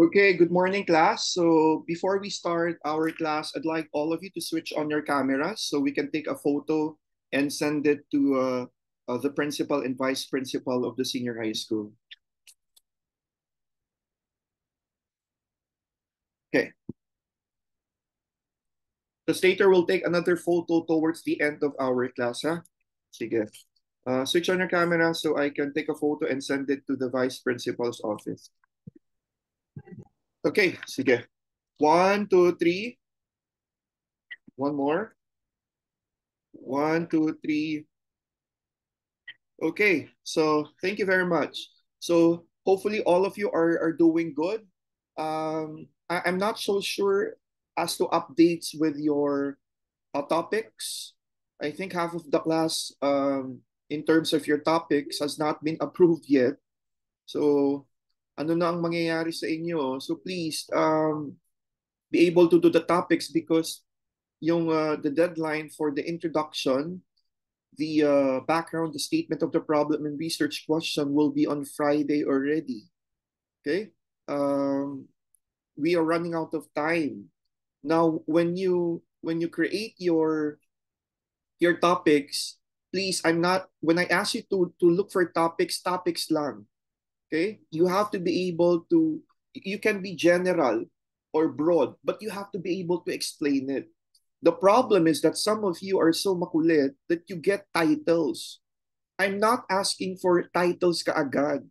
Okay, good morning, class. So before we start our class, I'd like all of you to switch on your cameras so we can take a photo and send it to the principal and vice principal of the senior high school. Okay. The stator will take another photo towards the end of our class, ha? Sige. Switch on your camera so I can take a photo and send it to the vice principal's office. Okay, sige. One, two, three. One more. One, two, three. Okay, so thank you very much. So hopefully all of you are doing good. I'm not so sure as to updates with your topics. I think half of the class, in terms of your topics, has not been approved yet. So ano na ang mangyayari sa inyo? So please be able to do the topics because yung the deadline for the introduction, the background, the statement of the problem and research question will be on Friday already. Okay? We are running out of time. Now, when you create your topics, please, I'm not when I ask you to look for topics lang. Okay? You have to be able to you can be general or broad, but you have to be able to explain it. The problem is that some of you are so makulit that you get titles. I'm not asking for titles kaagad.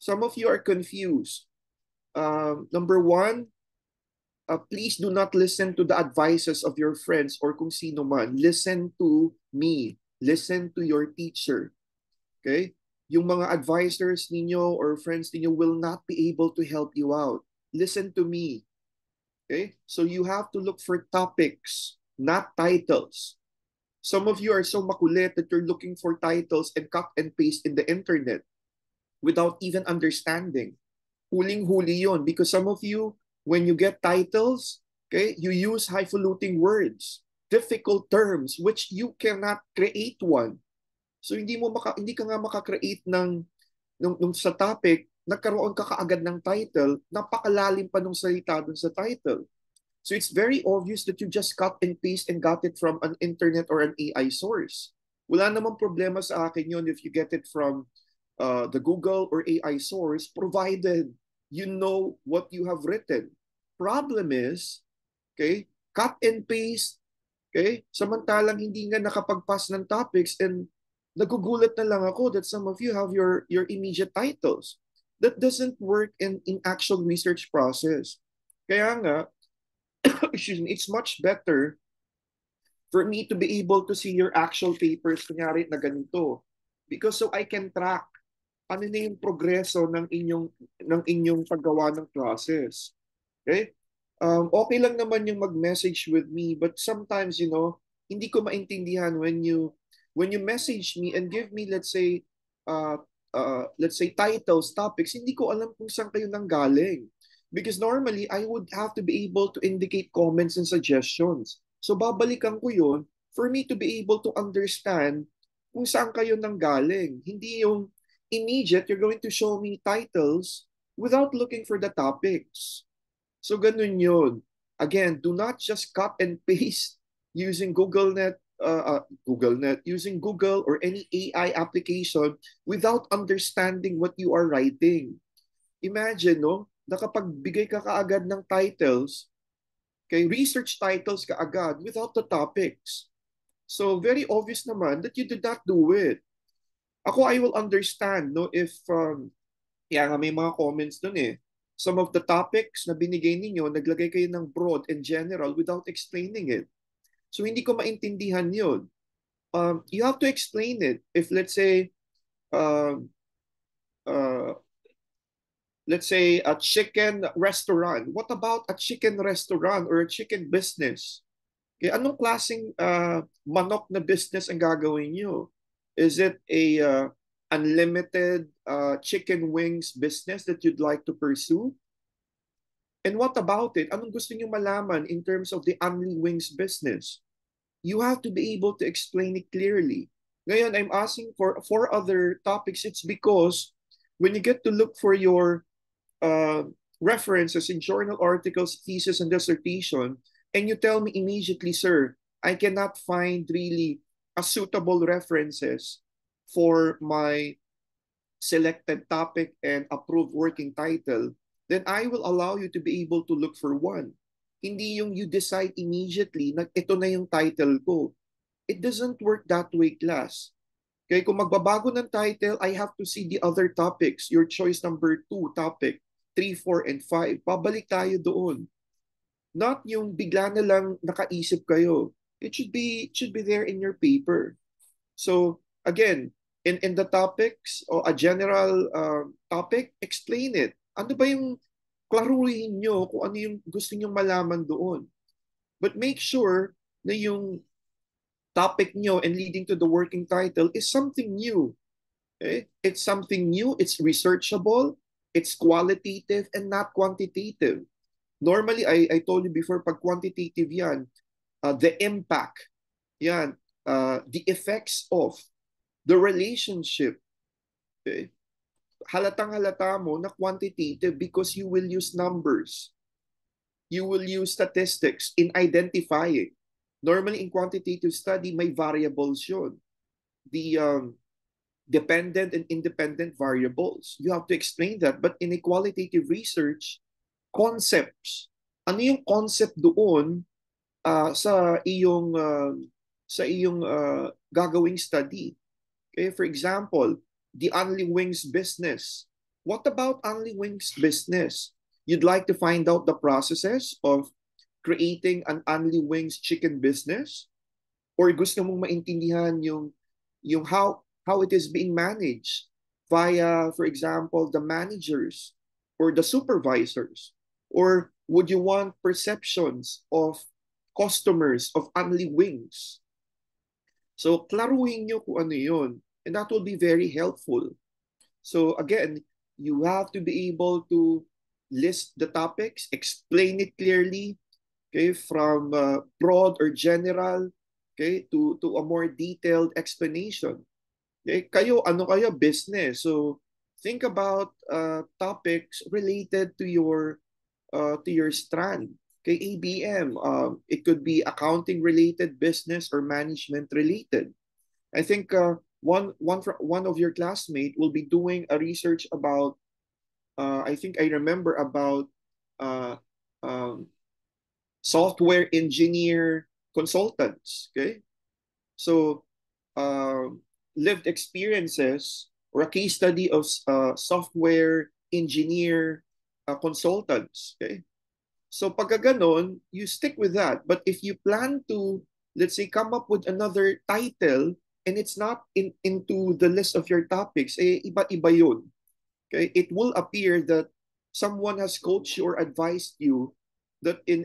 Some of you are confused. Number one, please do not listen to the advices of your friends or kung sino man. Listen to me. Listen to your teacher. Okay? Yung mga advisors ninyo or friends ninyo will not be able to help you out. Listen to me. Okay? So you have to look for topics, not titles. Some of you are so makulit that you're looking for titles and cut and paste in the internet without even understanding. Huling-huli yon because some of you, when you get titles, okay, you use highfalutin words, difficult terms, which you cannot create one. So hindi ka nga maka-create nung sa topic, nagkaroon ka kaagad ng title, napakalalim pa nung salita dun sa title. So it's very obvious that you just cut and paste and got it from an internet or an AI source. Wala namang problema sa akin yun if you get it from the Google or AI source, provided you know what you have written. Problem is, okay, cut and paste, okay, samantalang hindi nga nakapag-pass ng topics and nagugulat na lang ako that some of you have your immediate titles. That doesn't work in actual research process. Kaya nga, excuse me, it's much better for me to be able to see your actual papers, kunyari na ganito. Because so I can track ano na yung progreso ng inyong paggawa ng process. Okay? Okay lang naman yung mag-message with me, but sometimes, hindi ko maintindihan when you message me and give me, let's say titles, topics, hindi ko alam kung saan kayo nanggaling. Because normally, I would have to be able to indicate comments and suggestions. So babalikan ko yun for me to be able to understand kung saan kayo nanggaling. Hindi yung immediate, you're going to show me titles without looking for the topics. So ganun yun. Again, do not just cut and paste using GoogleNet, using Google or any AI application without understanding what you are writing. Imagine, no, nakapagbigay ka kaagad ng titles, okay, research titles kaagad without the topics. So very obvious naman that you did not do it. Ako, I will understand, no, if, kaya nga may mga comments dun eh. Some of the topics na binigay ninyo, naglagay kayo ng broad and general without explaining it. So hindi ko maintindihan yun. You have to explain it. If um, uh, let's say a chicken restaurant. What about a chicken restaurant or a chicken business? Okay, anong klaseng manok na business ang gagawin nyo? Is it a unlimited chicken wings business that you'd like to pursue? And what about it? Anong gusto nyo malaman in terms of the Only Wings business? You have to be able to explain it clearly. Ngayon, I'm asking for other topics. It's because when you get to look for your references in journal articles, thesis, and dissertation, and you tell me immediately, sir, I cannot find really a suitable references for my selected topic and approved working title, then I will allow you to be able to look for one. Hindi yung you decide immediately na ito na yung title ko. It doesn't work that way, class. Okay, kung magbabago ng title, I have to see the other topics. Your choice number 2 topic, 3, 4, and 5. Pabalik tayo doon. Not yung bigla na lang nakaisip kayo. It should be there in your paper. So again, in the topics or a general topic, explain it. Ano ba yung klaruhin nyo kung ano yung gusto nyo malaman doon. But make sure na yung topic nyo and leading to the working title is something new. Okay? It's something new, it's researchable, it's qualitative and not quantitative. Normally, I told you before, pag quantitative yan, the impact, yan, the effects of, the relationship, okay? Halatang halata mo na quantitative because you will use numbers. You will use statistics in identifying. Normally, in quantitative study, may variables yun. The dependent and independent variables. You have to explain that. But in a qualitative research, concepts. Ano yung concept doon sa iyong gagawing study? Okay, for example, the Only Wings business. What about Only Wings business? You'd like to find out the processes of creating an Only Wings chicken business? Or gusto mong maintindihan yung how it is being managed via, for example, the managers or the supervisors? Or would you want perceptions of customers of Only Wings? So, klaruhin nyo kung ano yun. And that will be very helpful. So, again, you have to be able to list the topics, explain it clearly, okay, from broad or general, okay, to a more detailed explanation. Okay, kayo, ano kayo? Business. So, think about topics related to your strand. Okay, ABM. It could be accounting related, business or management related. I think one of your classmates will be doing a research about. I think I remember about uh, um, software engineer consultants. Okay, so lived experiences or a case study of software engineer consultants. Okay, so pagka ganon, you stick with that. But if you plan to, let's say, come up with another title and it's not into the list of your topics, eh, iba-iba yun. Okay? It will appear that someone has coached you or advised you that in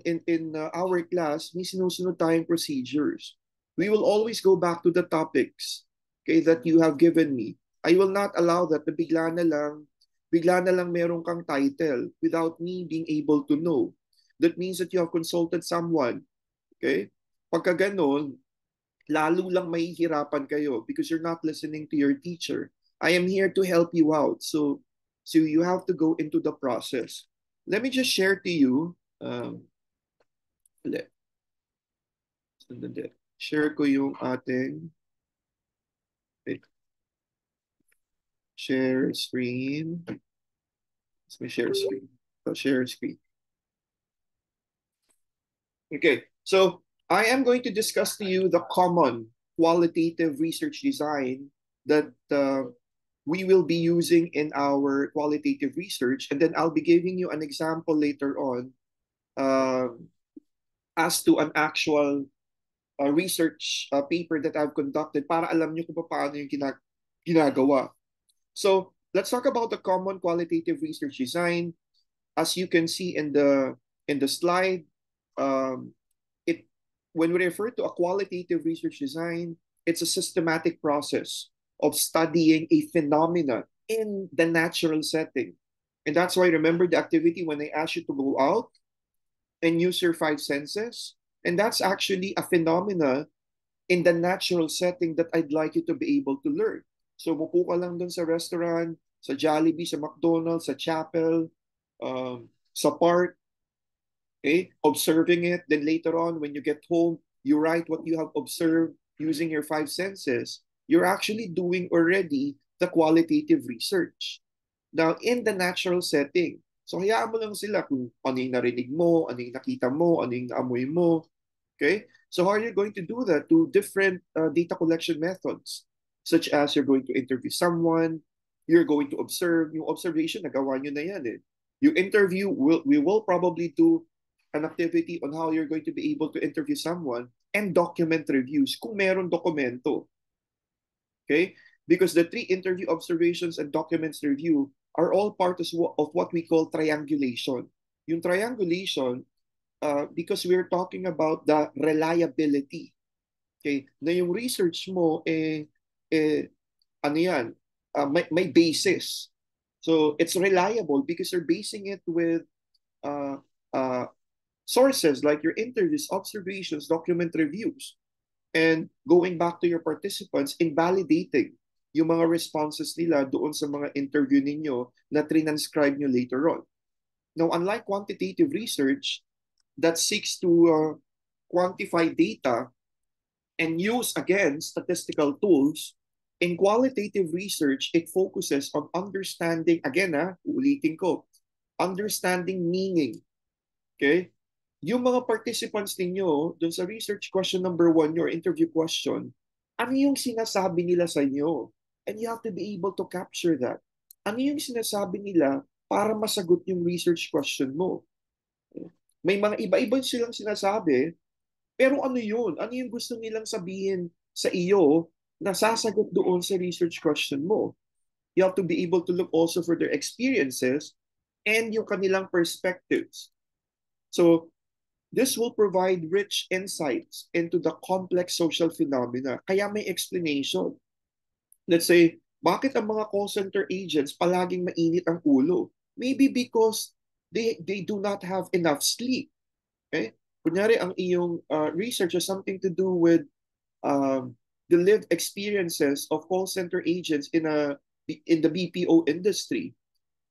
our class, may sinusunod tayong procedures. We will always go back to the topics, okay, that you have given me. I will not allow that na bigla na lang meron kang title without me being able to know. That means that you have consulted someone. Okay? Pagka ganon, lalo lang mahihirapan kayo because you're not listening to your teacher. I am here to help you out. So you have to go into the process. Let me just share to you. Share ko yung ating share screen. Let's me share screen. Share screen. Okay, so I am going to discuss to you the common qualitative research design that we will be using in our qualitative research. And then I'll be giving you an example later on as to an actual research paper that I've conducted para alam nyo kung paano yung ginagawa. So let's talk about the common qualitative research design. As you can see in the slide, when we refer to a qualitative research design, it's a systematic process of studying a phenomena in the natural setting. And that's why remember the activity when I asked you to go out and use your 5 senses. And that's actually a phenomena in the natural setting that I'd like you to be able to learn. So mupo ka lang dun sa restaurant, sa Jollibee, sa McDonald's, sa chapel, sa park, okay? Observing it. Then later on, when you get home, you write what you have observed using your five senses. You're actually doing already the qualitative research. Now, in the natural setting, so hayaan mo lang sila kung ano yung narinig mo, ano yung nakita mo, ano yung naamoy mo. Okay? So how are you going to do that? To different data collection methods, such as you're going to interview someone, you're going to observe. Yung observation, nagawa nyo na yan eh. Yung interview, we will probably do an activity on how you're going to be able to interview someone and document reviews kung meron dokumento. Okay? Because the three interview observations and documents review are all part of what we call triangulation. Yung triangulation, because we're talking about the reliability. Okay? Na yung research mo, ano yan, may basis. So it's reliable because you're basing it with uh, uh, sources like your interviews, observations, document reviews. And going back to your participants, invalidating yung mga responses nila doon sa mga interview ninyo na transcribe nyo later on. Now, unlike quantitative research that seeks to quantify data and use, again, statistical tools, in qualitative research, it focuses on understanding, again, ulitin ko, understanding meaning. Okay? Yung mga participants ninyo, dun sa research question number 1, your interview question, ano yung sinasabi nila sa inyo? And you have to be able to capture that. Ano yung sinasabi nila para masagot yung research question mo? May mga iba-iba silang sinasabi, pero ano yun? Ano yung gusto nilang sabihin sa iyo na sasagot doon sa research question mo? You have to be able to look also for their experiences and yung kanilang perspectives. So, this will provide rich insights into the complex social phenomena. Kaya may explanation. Let's say, bakit ang mga call center agents palaging mainit ang ulo? Maybe because they do not have enough sleep. Okay? Kunyari, ang iyong research has something to do with the lived experiences of call center agents in the BPO industry.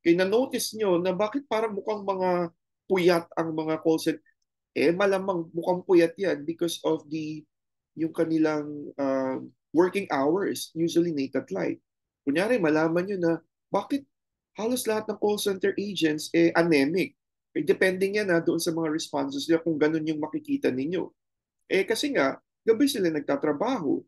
Kaya na-notice nyo na bakit parang mukhang mga puyat ang mga call center. Malamang mukhang puyat yan because of yung kanilang working hours, usually late at night. Kunyari, malaman nyo na bakit halos lahat ng call center agents anemic. Depending yan doon sa mga responses nila kung ganun yung makikita ninyo. Kasi nga, gabi sila nagtatrabaho.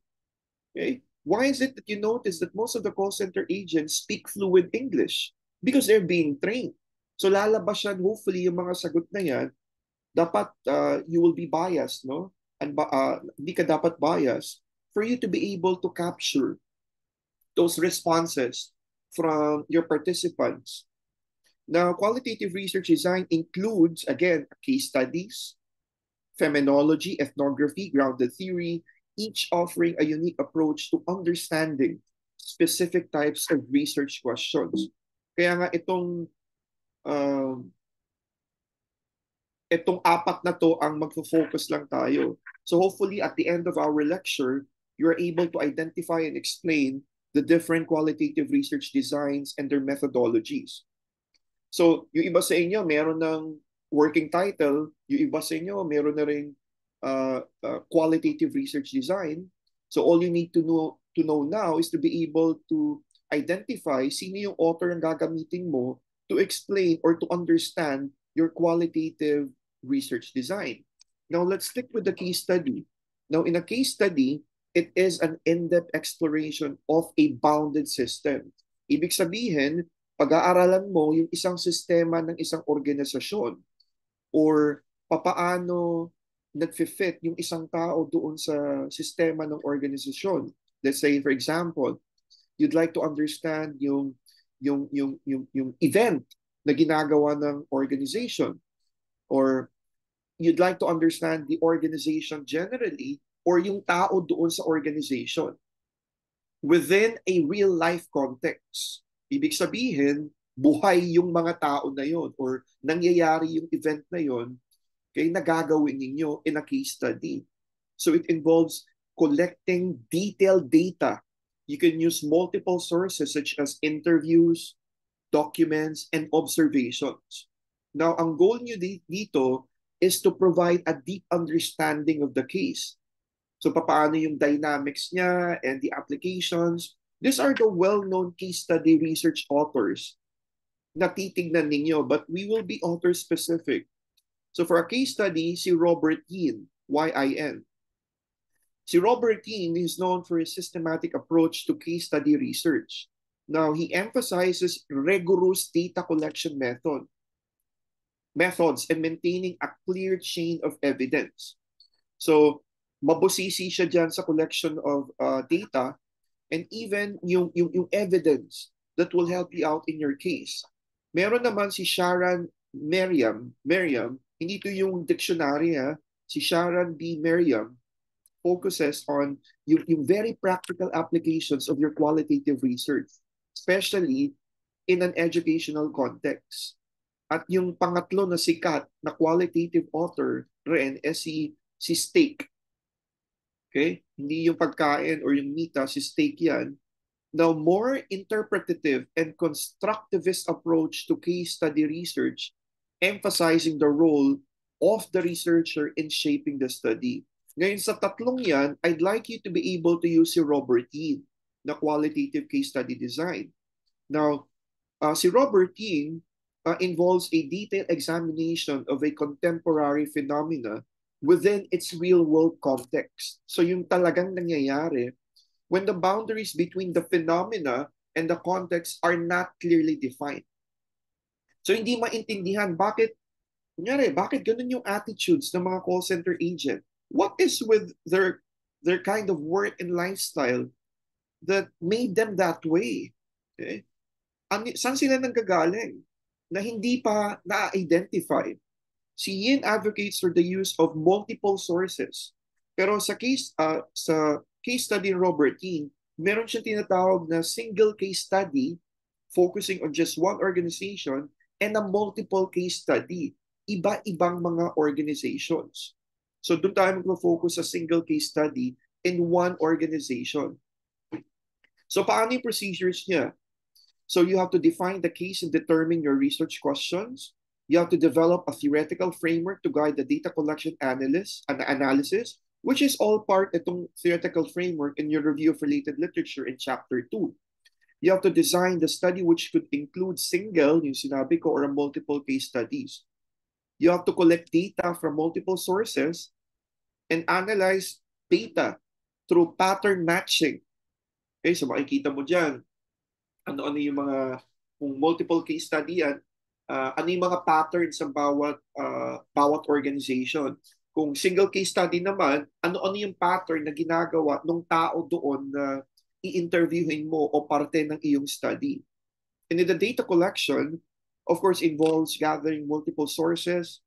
Okay? Why is it that you notice that most of the call center agents speak fluid English? Because they're being trained. So lalabas yan, hopefully, yung mga sagot na yan, dapat you will be biased, no? And hindi ka dapat biased for you to be able to capture those responses from your participants. Now, qualitative research design includes, again, case studies, phenomenology, ethnography, grounded theory, each offering a unique approach to understanding specific types of research questions. Kaya nga itong apat na to ang magfo-focus lang tayo. So hopefully at the end of our lecture, you're able to identify and explain the different qualitative research designs and their methodologies. So yung iba sa inyo, meron ng working title, yung iba sa inyo, meron na rin qualitative research design. So all you need to know now is to be able to identify sino yung author ang gagamitin mo to explain or to understand your qualitative research design. Now, let's stick with the case study. Now, in a case study, it is an in-depth exploration of a bounded system. Ibig sabihin, pag-aaralan mo yung isang sistema ng isang organisasyon or papaano nag-fit yung isang tao doon sa sistema ng organisasyon. Let's say, for example, you'd like to understand yung event na ginagawa ng organization, or you'd like to understand the organization generally or yung tao doon sa organization within a real life context. Ibig sabihin, buhay yung mga tao na yon or nangyayari yung event na yon kaya nagagawin ninyo in a case study. So it involves collecting detailed data. You can use multiple sources such as interviews, documents, and observations. Now, ang goal nyo dito is to provide a deep understanding of the case. So, paano yung dynamics niya and the applications. These are the well-known case study research authors na titignan ninyo, but we will be author-specific. So, for a case study, si Robert Yin, Y-I-N. Si Robert Yin is known for his systematic approach to case study research. Now, he emphasizes rigorous data collection methods and maintaining a clear chain of evidence. So, mabusisi siya dyan sa collection of data and even yung evidence that will help you out in your case. Meron naman si Sharon Merriam, hindi to yung dictionary si Sharon B. Merriam focuses on yung very practical applications of your qualitative research, especially in an educational context. At yung pangatlo na sikat na qualitative author rin si Steak. Okay? Hindi yung pagkain or yung mita, si Steak yan. Now, more interpretative and constructivist approach to case study research, emphasizing the role of the researcher in shaping the study. Ngayon, sa tatlong yan, I'd like you to be able to use si Robert Yin na qualitative case study design. Now, si Robert Yin involves a detailed examination of a contemporary phenomena within its real-world context. So yung talagang nangyayari when the boundaries between the phenomena and the context are not clearly defined. So hindi maintindihan bakit ganun yung attitudes ng mga call center agent? What is with their kind of work and lifestyle that made them that way? Okay? Saan sila nanggagaling na hindi pa na-identify? Si Yin advocates for the use of multiple sources. Pero sa case study ni Robert Yin, meron siyang tinatawag na single case study focusing on just one organization and a multiple case study, iba-ibang mga organizations. So doon tayo mag-focus sa single case study in one organization. So paano yung procedures niya? So you have to define the case and determine your research questions. You have to develop a theoretical framework to guide the data collection analysis, which is all part itong theoretical framework in your review of related literature in Chapter 2. You have to design the study which could include single, yung sinabi ko, or multiple case studies. You have to collect data from multiple sources and analyze data through pattern matching. Okay, so makikita mo dyan, ano-ano yung mga, kung multiple case study yan, ano yung mga patterns ng bawat organization. Kung single case study naman, ano-ano yung pattern na ginagawa ng tao doon na i-interviewin mo o parte ng iyong study. And in the data collection, of course, involves gathering multiple sources,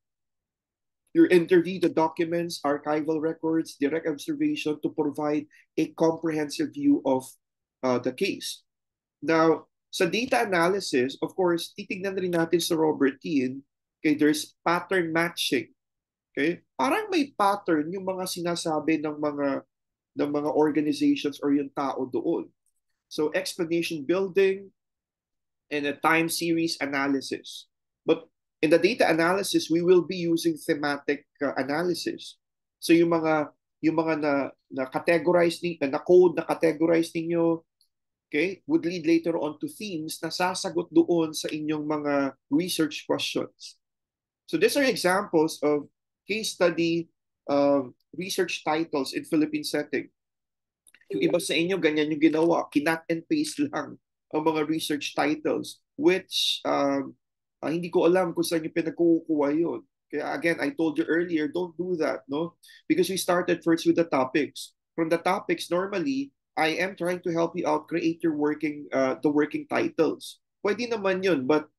your interview, the documents, archival records, direct observation to provide a comprehensive view of the case. Now, sa data analysis, of course, titignan rin natin sa Robert Yin, okay, there's pattern matching. Okay? Parang may pattern yung mga sinasabi ng mga organizations or yung tao doon. So, explanation building and a time series analysis. But in the data analysis, we will be using thematic analysis. So, yung mga na categorize na code na categorize ninyo, okay, would lead later on to themes na sasagot doon sa inyong mga research questions. So these are examples of case study research titles in Philippine setting. Yung iba sa inyo, ganyan yung ginawa. Kinat and paste lang ang mga research titles, which hindi ko alam kung saan yung pinagkukuha yun. Kaya again, I told you earlier, don't do that, no? Because we started first with the topics. From the topics, normally, I am trying to help you out create your the working titles. Pwede naman yun, but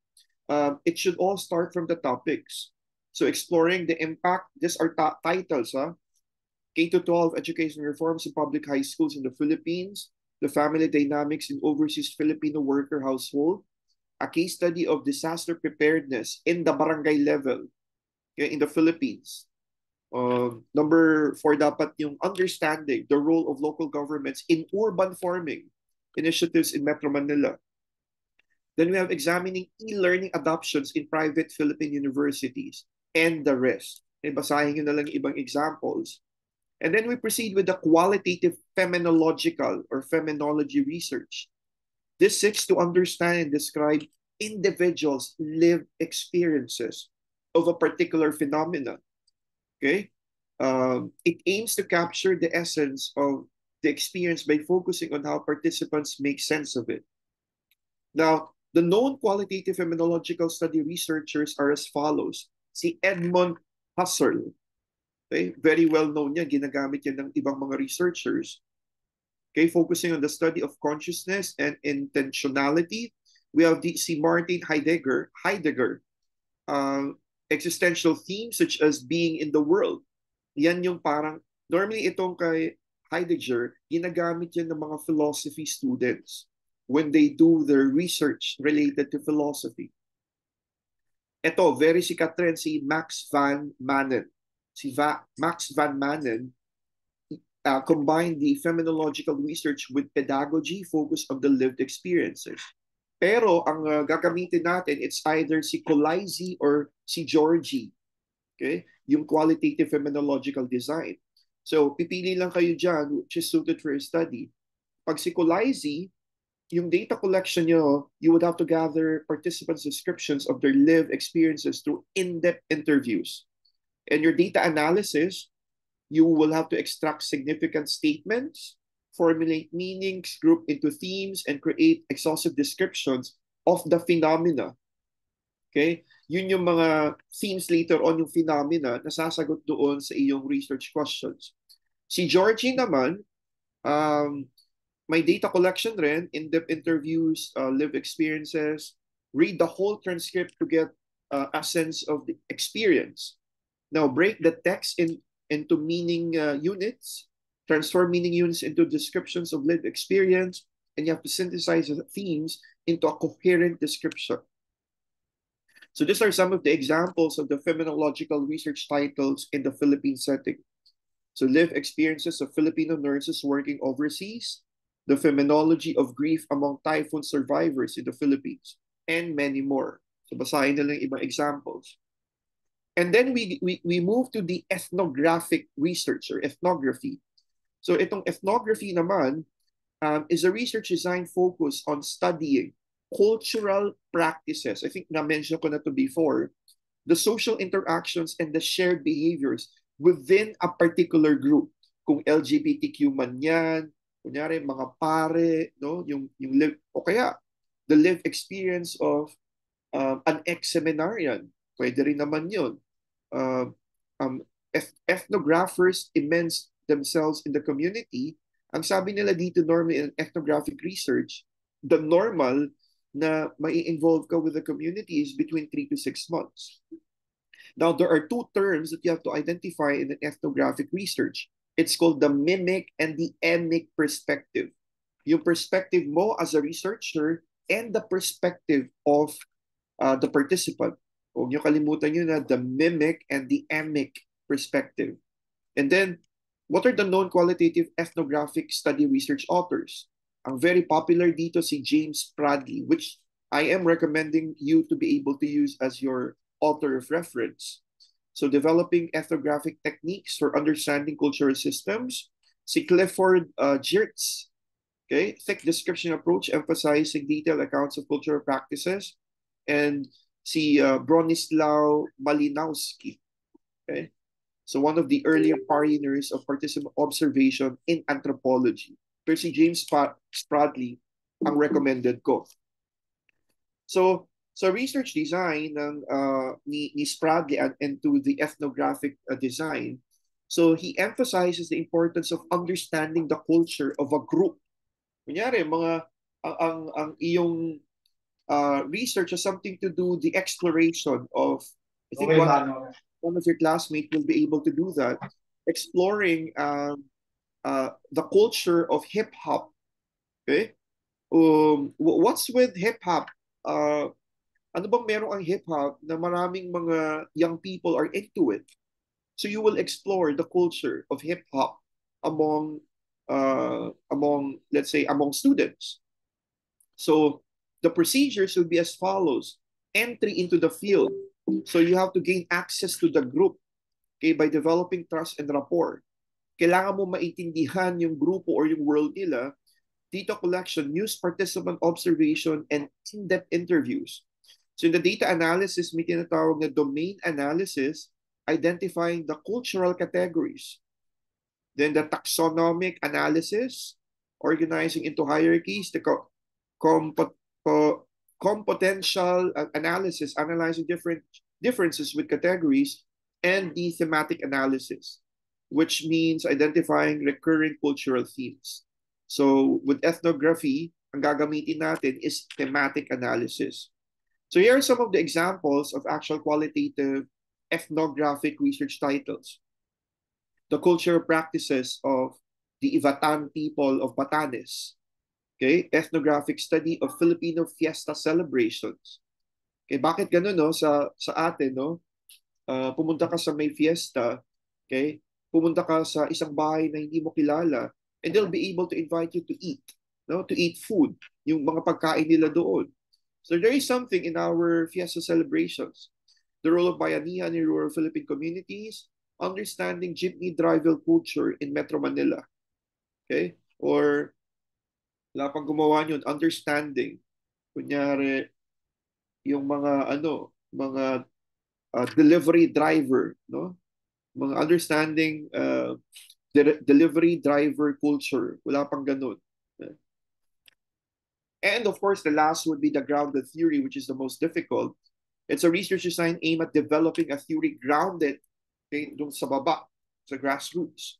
it should all start from the topics. So exploring the impact, these are titles, K-12 education reforms in public high schools in the Philippines, the family dynamics in overseas Filipino worker household, a case study of disaster preparedness in the barangay level, okay, in the Philippines. Number 4 dapat yung understanding the role of local governments in urban farming initiatives in Metro Manila. Then we have examining e-learning adoptions in private Philippine universities and the rest. E basahin nyo na lang ibang examples. And then we proceed with the qualitative phenomenological or phenomenology research. This seeks to understand and describe individuals' lived experiences of a particular phenomenon. Okay? It aims to capture the essence of the experience by focusing on how participants make sense of it. Now, the known qualitative phenomenological study researchers are as follows. Si Edmund Husserl, okay? Very well known yan, ginagamit yan ng ibang mga researchers. Okay, focusing on the study of consciousness and intentionality. We have si Martin Heidegger, existential themes such as being in the world. Yan yung parang, normally itong kay Heidegger, ginagamit yan ng mga philosophy students when they do their research related to philosophy. Ito, very sikat rin si Max van Manen. Max van Manen combined the phenomenological research with pedagogy focused on the lived experiences. Pero ang gagamitin natin, it's either si Colizzi or si Georgi. Okay? Yung qualitative phenomenological design. So, pipili lang kayo dyan which is suited for your study. Pag si Colizzi, yung data collection nyo, you would have to gather participants' descriptions of their lived experiences through in-depth interviews. And your data analysis, you will have to extract significant statements, formulate meanings, group into themes, and create exhaustive descriptions of the phenomena. Okay? Yun yung mga themes later on, yung phenomena na sasagot doon sa iyong research questions. Si Georgie naman, may data collection rin, in-depth interviews, live experiences, read the whole transcript to get a sense of the experience. Now, break the text into meaning units, transform meaning units into descriptions of lived experience, and you have to synthesize the themes into a coherent description. So these are some of the examples of the phenomenological research titles in the Philippine setting. So lived experiences of Filipino nurses working overseas, the phenomenology of grief among typhoon survivors in the Philippines, and many more. So basahin na lang ibang examples. And then we move to the ethnographic research or ethnography. So itong ethnography naman is a research design focused on studying cultural practices. I think na-mention ko na to before. The social interactions and the shared behaviors within a particular group. Kung LGBTQ man yan, kunyari mga pare, no? yung live, o kaya the lived experience of an ex-seminarian. Pwede rin naman yun. Ethnographers immerse themselves in the community. Ang sabi nila dito normally in ethnographic research, the normal na mai-involve ka with the community is between 3 to 6 months. Now, there are two terms that you have to identify in an ethnographic research. It's called the mimic and the emic perspective. Yung perspective mo as a researcher and the perspective of the participant. Huwag niyo kalimutan yun na the mimic and the emic perspective. And then, what are the known qualitative ethnographic study research authors? Ang very popular dito si James Pradley, which I am recommending you to be able to use as your author of reference. So developing ethnographic techniques for understanding cultural systems. Si Clifford Geertz, okay, thick description approach emphasizing detailed accounts of cultural practices. And si Bronislaw Malinowski, okay? So one of the earlier pioneers of participant observation in anthropology. Pero si James Pradley ang recommended ko. So research design ng ni Spradley and to the ethnographic design, so he emphasizes the importance of understanding the culture of a group. Kunyari, ang iyong research has something to do the exploration of, I think one of your classmates will be able to do that, exploring the culture of hip hop. Okay, what's with hip hop? Ano bang meron ang hip hop na maraming mga young people are into it? So you will explore the culture of hip hop among let's say among students. So The procedures will be as follows. Entry into the field. So you have to gain access to the group, okay, by developing trust and rapport. Kailangan mo maintindihan yung grupo or yung world nila. Data collection, news participant observation, and in-depth interviews. So in the data analysis, may tinatawag na domain analysis, identifying the cultural categories. Then the taxonomic analysis, organizing into hierarchies, the computational analysis, analyzing different differences with categories, and the thematic analysis, which means identifying recurring cultural themes. So with ethnography, ang gagamitin natin is thematic analysis. So here are some of the examples of actual qualitative ethnographic research titles. The cultural practices of the Ivatan people of Batanes. Okay, ethnographic study of Filipino fiesta celebrations. Okay, bakit ganun, no? Sa atin, no? Pumunta ka sa may fiesta, okay? Pumunta ka sa isang bahay na hindi mo kilala, and they'll be able to invite you to eat, no? To eat food, yung mga pagkain nila doon. So there is something in our fiesta celebrations. The role of bayanihan in rural Philippine communities, understanding jeepney driver culture in Metro Manila. Okay? Or wala pang gumawa yun, understanding. Kunyari, yung mga delivery driver, no? Mga understanding delivery driver culture. Wala pang ganun. And of course, the last would be the grounded theory, which is the most difficult. It's a research design aimed at developing a theory grounded dun sa baba, sa grassroots,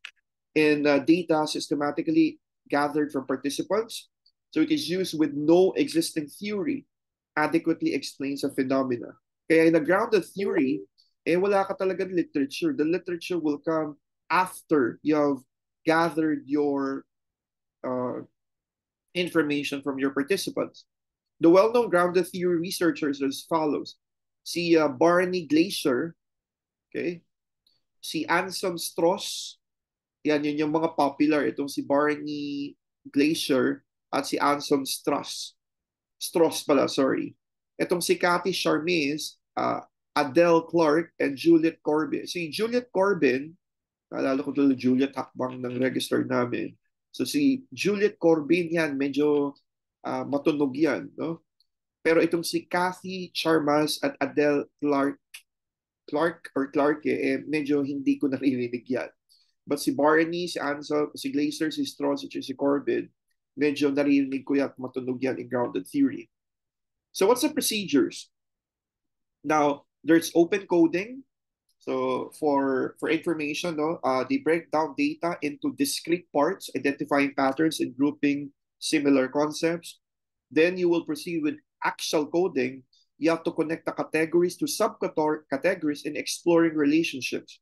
in data systematically gathered from participants. So it is used with no existing theory adequately explains a phenomena. Kaya in a grounded theory, wala ka talagang literature. The literature will come after you have gathered your information from your participants. The well-known grounded theory researchers as follows. Si Barney Glaser, okay? Si Anselm Strauss, yun yung mga popular. Itong si Barney Glaser at si Anselm Strauss. Strauss pala, sorry. Itong si Cathy Charmis, Adele Clark, and Juliet Corbin. Si Juliet Corbin, naalala ko tuloy Juliet Hakbang ng register namin. So si Juliet Corbin yan, medyo matunog yan, no? Pero itong si Cathy Charmas at Adele Clark, medyo hindi ko naririnig yan. But si Barney, si Ansel, si Glaser, si Strauss, at si Corbin, medyo naririnig ko yan, matunog yan in grounded theory. So what's the procedures? Now, there's open coding. So for information, no, they break down data into discrete parts, identifying patterns and grouping similar concepts. Then you will proceed with axial coding. You have to connect the categories to subcategories in exploring relationships.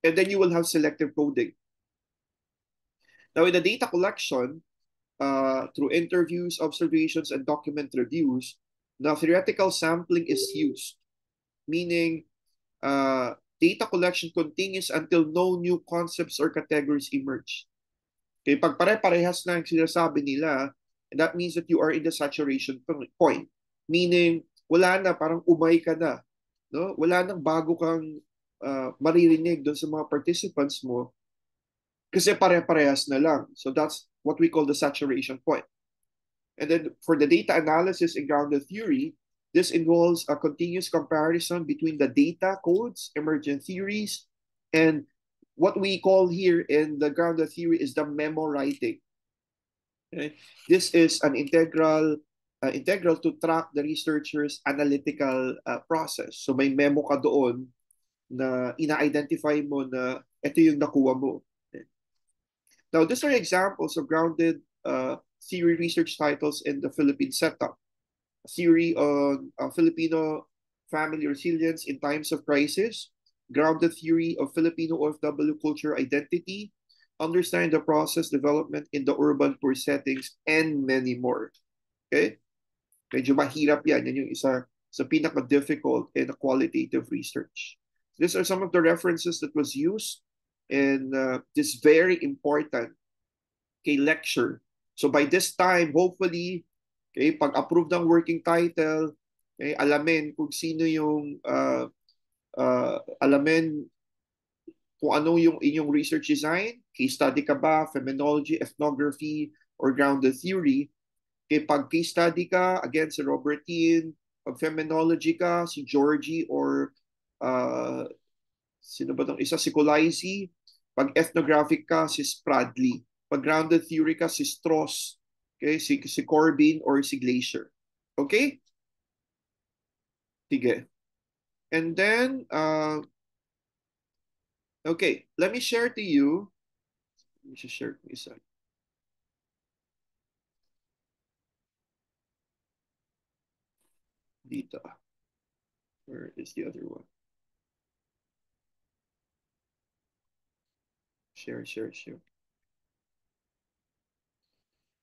And then you will have selective coding. Now, in the data collection, through interviews, observations, and document reviews, the theoretical sampling is used, meaning data collection continues until no new concepts or categories emerge. Okay, pag pare-parehas na yung sinasabi nila, that means that you are in the saturation point. Meaning, wala na, parang umay ka na. No? Wala nang bago kang maririnig doon sa mga participants mo kasi pare-parehas na lang. So that's what we call the saturation point. And then for the data analysis in grounded theory, this involves a continuous comparison between the data codes, emergent theories, and what we call here in the grounded theory is the memo writing. Okay? This is an integral to track the researcher's analytical process. So may memo ka doon na ina-identify mo na ito yung nakuha mo. Okay? Now, these are examples of grounded theory research titles in the Philippine setup. A theory on Filipino family resilience in times of crisis, grounded theory of Filipino OFW culture identity, understand the process development in the urban poor settings, and many more. Okay? Medyo mahirap yan. Yan yung isa sa pinaka-difficult in a qualitative research. These are some of the references that was used in this very important lecture. So by this time, hopefully, Okay, pag-approve ng working title, okay, alamin kung sino yung alamin kung ano yung inyong research design, case study ka ba, phenomenology, ethnography, or grounded theory. Okay, pag case study ka, again, si Robertine. Pag phenomenology ka, si Georgie or uh, sino ba itong isa? Si Colaisi. Pag ethnographic ka, si Spradley. Pag grounded theory ka, si Strauss. Okay, si Corbin or si Glacier. Okay? Sige. And then, okay, let me share to you. Let me just share to isa. Dito. Where is the other one? Share, share, share.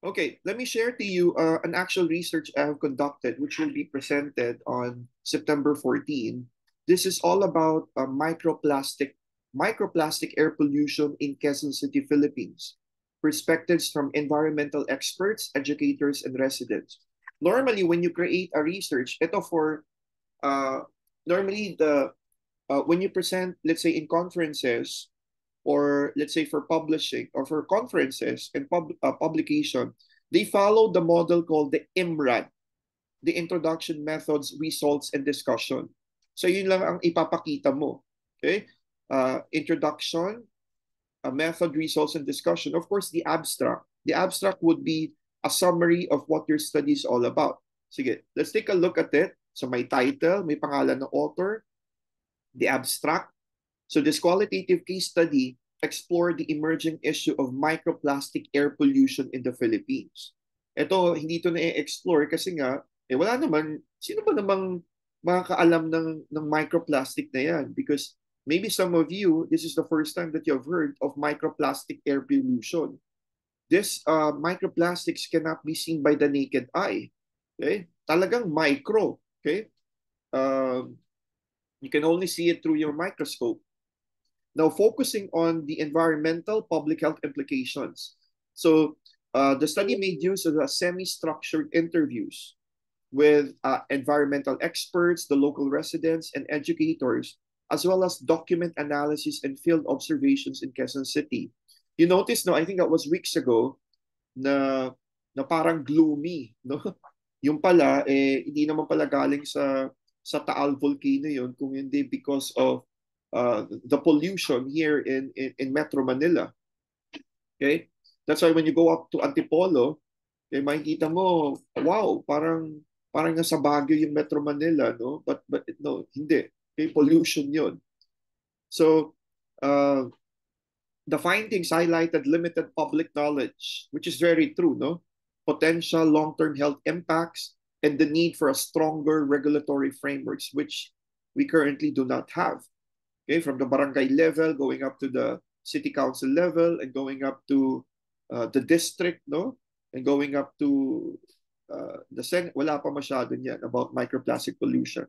Okay, let me share to you an actual research I have conducted, which will be presented on September 14. This is all about microplastic air pollution in Quezon City, Philippines. Perspectives from environmental experts, educators, and residents. Normally, when you create a research, ito for uh, normally the when you present, let's say in conferences, or let's say for publishing or for conferences and publication, they follow the model called the IMRAD, the Introduction, Methods, Results, and Discussion. So yun lang ang ipapakita mo. Okay? Introduction, method, results, and discussion. Of course, the abstract. The abstract would be a summary of what your study is all about. Sige, let's take a look at it. So may title, may pangalan ng author, the abstract. So this qualitative case study explored the emerging issue of microplastic air pollution in the Philippines. Ito, hindi ito na-explore kasi nga, wala naman, sino ba namang makakaalam ng microplastic na yan? Because maybe some of you, this is the first time that you have heard of microplastic air pollution. This microplastics cannot be seen by the naked eye. Okay? Talagang micro. Okay? You can only see it through your microscope. Now, focusing on the environmental public health implications. So, the study made use of semi-structured interviews with environmental experts, the local residents, and educators, as well as document analysis and field observations in Quezon City. You notice, no, I think that was weeks ago, na, na parang gloomy, no? Yung pala, hindi naman pala galing sa Taal Volcano yun, kung hindi because of the pollution here in Metro Manila. Okay? That's why when you go up to Antipolo, makikita mo, wow, parang nasa Baguio yung Metro Manila, no? But no, hindi. Okay, pollution yun. So, the findings highlighted limited public knowledge, which is very true, no? Potential long-term health impacts and the need for a stronger regulatory frameworks, which we currently do not have. Okay, from the barangay level, going up to the city council level, and going up to the district, no? And going up to the Senate, wala pa masyado niyan about microplastic pollution.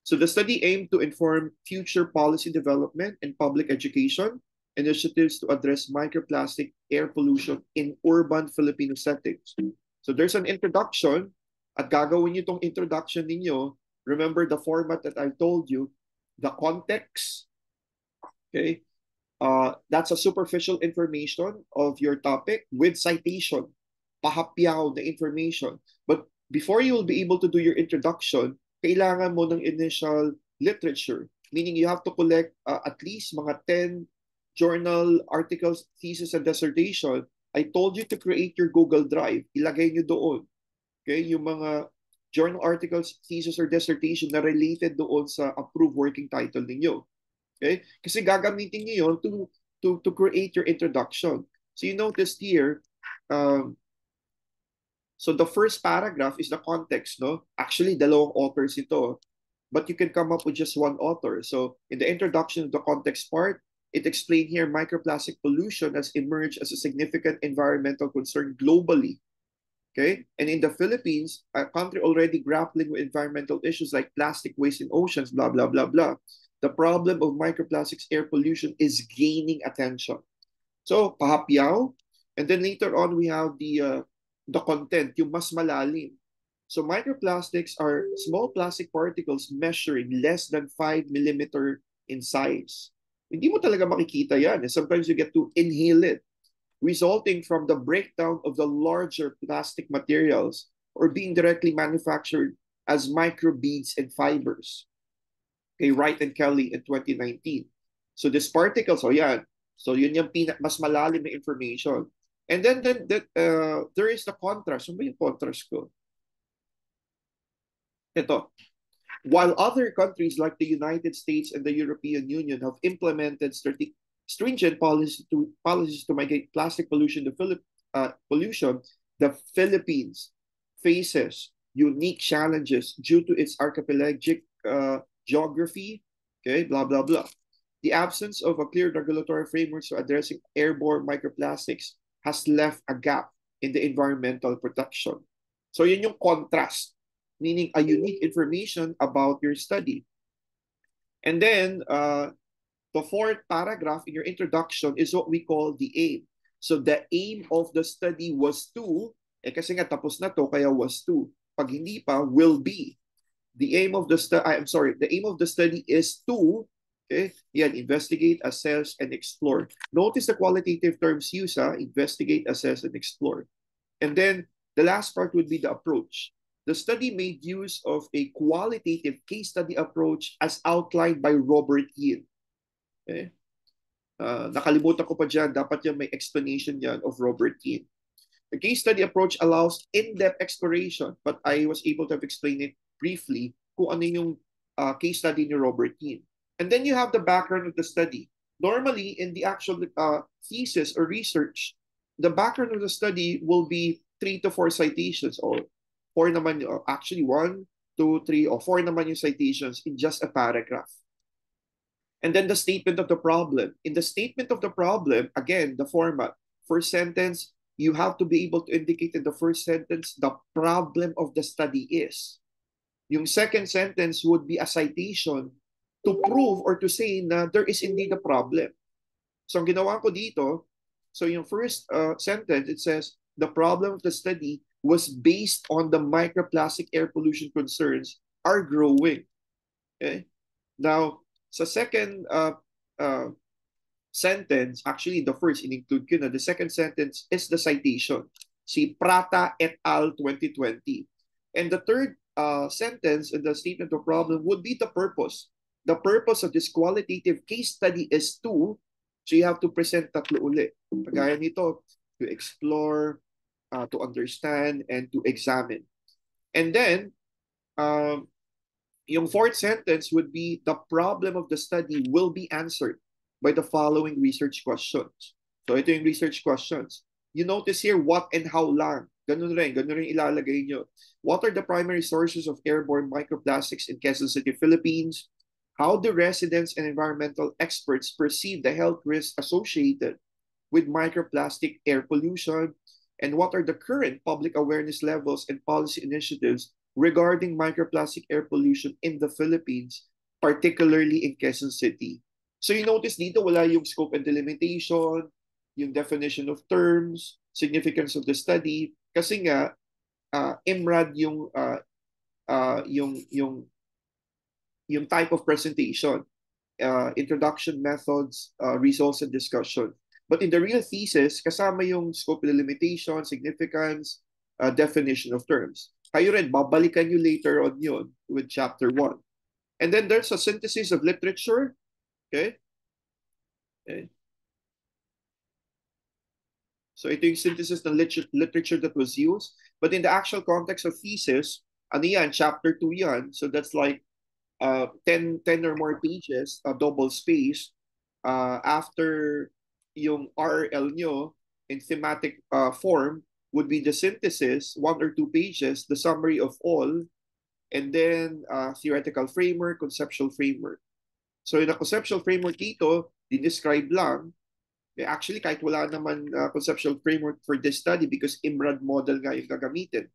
So the study aimed to inform future policy development and public education initiatives to address microplastic air pollution in urban Filipino settings. So there's an introduction, at gagawin niyo itong introduction ninyo. Remember the format that I told you, the context, okay? That's a superficial information of your topic with citation, pahapyaw na information. But before you will be able to do your introduction, kailangan mo ng initial literature, meaning you have to collect at least mga 10 journal articles, thesis, and dissertation. I told you to create your Google Drive. Ilagay nyo doon. Okay? Yung mga journal articles, thesis, or dissertation na related doon sa approved working title ninyo. Okay? Kasi gagamitin niyo yun to create your introduction. So you noticed here, so the first paragraph is the context, no? Actually, dalawang authors ito, but you can come up with just one author. So in the introduction of the context part, it explained here microplastic pollution has emerged as a significant environmental concern globally. Okay? And in the Philippines, a country already grappling with environmental issues like plastic waste in oceans, blah, blah, blah, blah. The problem of microplastics air pollution is gaining attention. So, pahapyaw. And then later on, we have the content, yung mas malalim. So microplastics are small plastic particles measuring less than 5 millimeter in size. Hindi mo talaga makikita yan. Sometimes you get to inhale it, resulting from the breakdown of the larger plastic materials or being directly manufactured as microbeads and fibers. Okay, Wright and Kelly in 2019. So these particles, oh yan. So yun yung mas malalim na information. And then there is the contrast. Ano ba yung contrast ko? Ito. While other countries like the United States and the European Union have implemented stringent policies to mitigate plastic pollution, the Philippines faces unique challenges due to its archipelagic geography, okay, blah, blah, blah. The absence of a clear regulatory framework for addressing airborne microplastics has left a gap in the environmental protection. So yun yung contrast, meaning a unique information about your study. And then the fourth paragraph in your introduction is what we call the aim. So the aim of the study was to, kasi nga tapos na to, kaya was to. Pag hindi pa, will be. The aim of the study is to, okay, yan, investigate, assess, and explore. Notice the qualitative terms used, investigate, assess, and explore. And then the last part would be the approach. The study made use of a qualitative case study approach as outlined by Robert Yin. Okay? Nakalimutan ko pa dyan, dapat yan may explanation yan of Robert Yin. The case study approach allows in-depth exploration, but I was able to explain it briefly kung ano yung case study ni Robert Yin. And then you have the background of the study. Normally, in the actual thesis or research, the background of the study will be 3 to 4 citations, or 4 naman, actually 1, 2, 3, or 4 naman yung citations in just a paragraph. And then the statement of the problem. In the statement of the problem, again, the format, first sentence, you have to be able to indicate in the first sentence the problem of the study is. Yung second sentence would be a citation to prove or to say na there is indeed a problem. So ang ginawa ko dito, so yung first sentence, it says, the problem of the study was based on the microplastic air pollution concerns are growing. Okay? Now, sa second sentence, actually the first in-include ko na, the second sentence is the citation. Si Prata et al. 2020. And the third sentence in the statement of problem would be the purpose. The purpose of this qualitative case study is to, so you have to present tatlo uli. Kagaya nito, to explore, to understand, and to examine. And then, yung fourth sentence would be the problem of the study will be answered by the following research questions. So ito yung research questions. You notice here, what and how lang. Ganun rin ilalagay nyo. What are the primary sources of airborne microplastics in Quezon City, Philippines? How do residents and environmental experts perceive the health risks associated with microplastic air pollution? And what are the current public awareness levels and policy initiatives regarding microplastic air pollution in the Philippines, particularly in Quezon City? So you notice dito wala yung scope and delimitation, yung definition of terms, significance of the study, kasi nga IMRAD yung type of presentation, introduction, methods, results, and discussion. But in the real thesis, kasama yung scope and limitation, significance, definition of terms. Kayo rin, babalikan nyo later on yun with chapter 1. And then there's a synthesis of literature. Okay? So ito yung synthesis ng literature that was used. But in the actual context of thesis, ano yan, chapter 2 yan. So that's like 10 or more pages, double space. After yung RL nyo in thematic form would be the synthesis, 1 or 2 pages, the summary of all, and then theoretical framework, conceptual framework. So in the conceptual framework dito, di-describe lang. Actually, kahit wala naman conceptual framework for this study because IMRAD model nga yung gagamitin.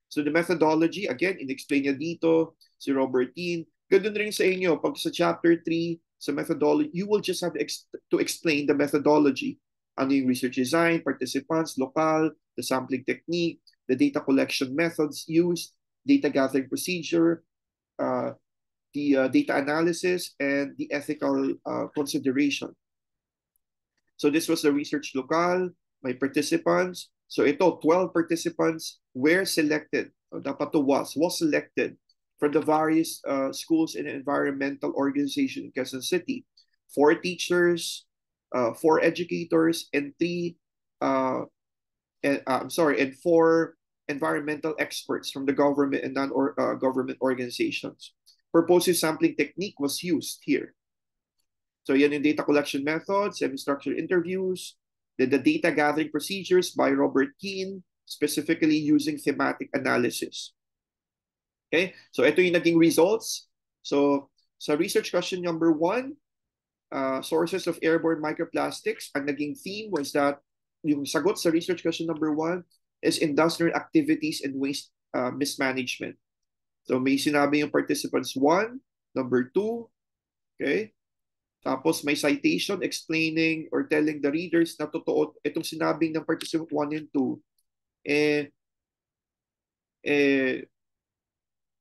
So the methodology, again, in-explain niya dito, si Robert Yin. Ganun rin sa inyo, pag sa chapter 3, sa methodology, you will just have to explain the methodology. Ano yung research design, participants, local, the sampling technique, the data collection methods used, data gathering procedure, the data analysis, and the ethical consideration. So this was the research locale, my participants. So ito, 12 participants were selected. So dapat to was selected from the various schools and environmental organization in Quezon City. 4 teachers, 4 educators, and 3 and 4 environmental experts from the government and non-government organizations. Purposive sampling technique was used here. So yan yung data collection methods, semi-structured interviews, the data gathering procedures by Robert Keane, specifically using thematic analysis. Okay, so ito yung naging results. So sa research question number 1, sources of airborne microplastics, ang naging theme was that yung sagot sa research question number 1 is industrial activities and waste mismanagement. So may sinabi yung participants 1, number 2, okay? Tapos may citation explaining or telling the readers na totoo itong sinabing ng participant 1 and 2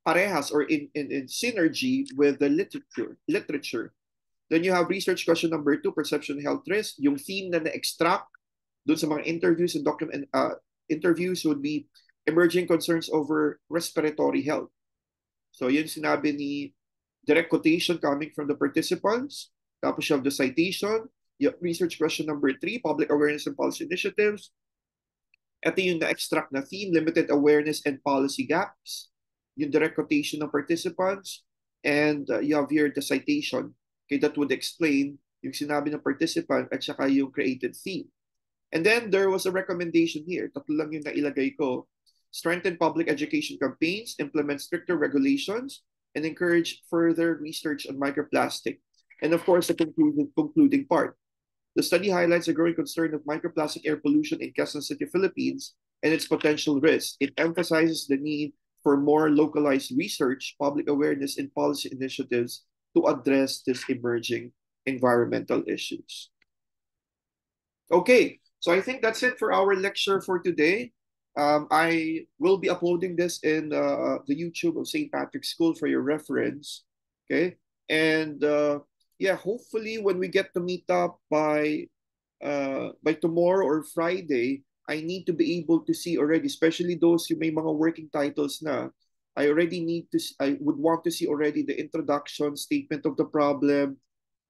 parehas or in synergy with the literature. Then you have research question number 2, perception health risk. Yung theme na na-extract doon sa mga interviews and interviews would be emerging concerns over respiratory health. So yun sinabi ni direct quotation coming from the participants. Tapos you have the citation. You have research question number 3, public awareness and policy initiatives. Ito yung na-extract na theme, limited awareness and policy gaps. Yung direct quotation ng participants. And you have here the citation. Okay, that would explain yung sinabi ng participant at saka yung created theme. And then there was a recommendation here. Tatlo lang yung nailagay ko. Strengthen public education campaigns, implement stricter regulations, and encourage further research on microplastic. And of course, the concluding part. The study highlights a growing concern of microplastic air pollution in Quezon City, Philippines, and its potential risks. It emphasizes the need for more localized research, public awareness, and policy initiatives to address these emerging environmental issues. Okay, so I think that's it for our lecture for today. I will be uploading this in the YouTube of St. Patrick's School for your reference. Okay, and yeah, hopefully when we get to meet up by tomorrow or Friday, I need to be able to see already, especially those who may mga working titles na. I would want to see already the introduction, statement of the problem,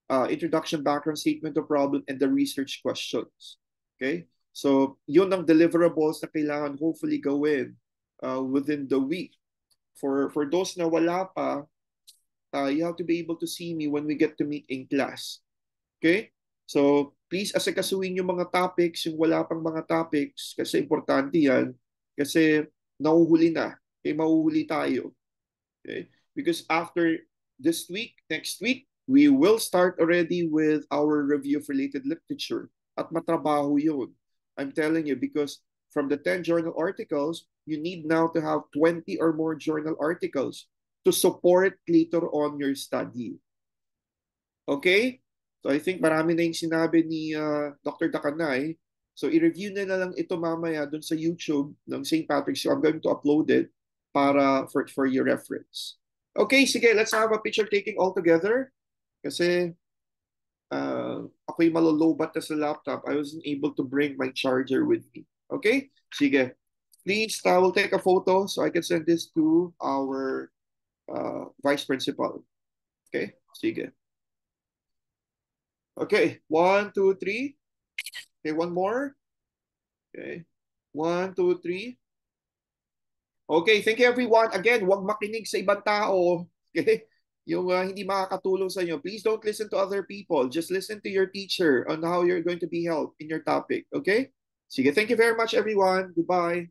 introduction, background, statement of problem, and the research questions. Okay? So, yun ang deliverables na kailangan hopefully gawin within the week. For those na wala pa, you have to be able to see me when we get to meet in class. Okay? So, please asikasuhin yung mga topics, yung wala pang mga topics, kasi importante yan. Kasi nahuhuli na. Okay, mahuhuli tayo. Okay? Because after this week, next week, we will start already with our review of related literature. At matrabaho yun. I'm telling you, because from the 10 journal articles, you need now to have 20 or more journal articles to support later on your study. Okay? So I think marami na yung sinabi ni Dr. Dakanay. So i-review na lang ito mamaya dun sa YouTube ng St. Patrick's. So I'm going to upload it for your reference. Okay, sige, let's have a picture taking all together. Kasi ako'y malolobat na sa laptop. I wasn't able to bring my charger with me. Okay? Sige. Please, I will take a photo so I can send this to our vice principal. Okay? Sige. Okay, 1, 2, 3. Okay, one more. Okay, 1, 2, 3. Okay, thank you everyone. Again, huwag makinig sa ibang tao. Okay? Yung hindi makakatulong sa inyo. Please don't listen to other people. Just listen to your teacher on how you're going to be helped in your topic. Okay? Sige, thank you very much everyone. Goodbye.